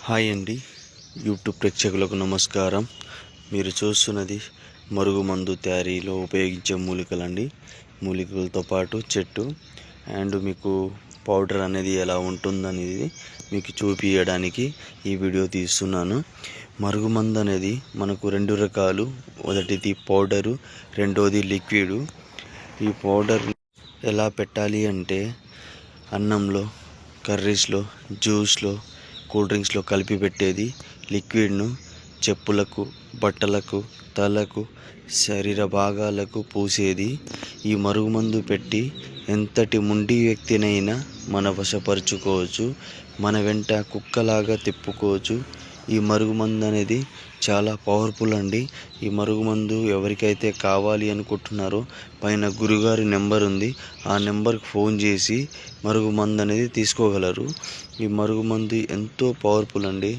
Hi అండి, YouTube ప్రేక్షకులకు నమస్కారం. మీరు చూస్తున్నది మరుగుమందు తయారీలో ఉపయోగించే మూలికలండి. మూలికలతో పాటు చెట్టు అండ్ మీకు పౌడర్ అనేది ఎలా ఉంటుందనేది మీకు చూపించడానికి ఈ వీడియో తీస్తున్నాను. మరుగుమందు అనేది మనకు రెండు రకాలు. మొదటిది పౌడరు, రెండోది లిక్విడ్. ఈ పౌడర్ ఎలా పెట్టాలి అంటే అన్నంలో, కర్రీస్లో, జ్యూస్లో, కూల్ డ్రింక్స్లో కలిపి పెట్టేది. లిక్విడ్ను చెప్పులకు, బట్టలకు, తలకు, శరీర భాగాలకు పూసేది. ఈ మరుగుమందు పెట్టి ఎంతటి మొండి వ్యక్తినైనా మన వశపరుచుకోవచ్చు, మన వెంట కుక్కలాగా తిప్పుకోవచ్చు. ఈ మరుగుమందు అనేది చాలా పవర్ఫుల్ అండి. ఈ మరుగుమందు ఎవరికైతే కావాలి అనుకుంటున్నారో పైన గురుగారి నెంబర్ ఉంది, ఆ నెంబర్కి ఫోన్ చేసి మరుగుమందు అనేది తీసుకోగలరు. ఈ మరుగుమందు ఎంతో పవర్ఫుల్ అండి.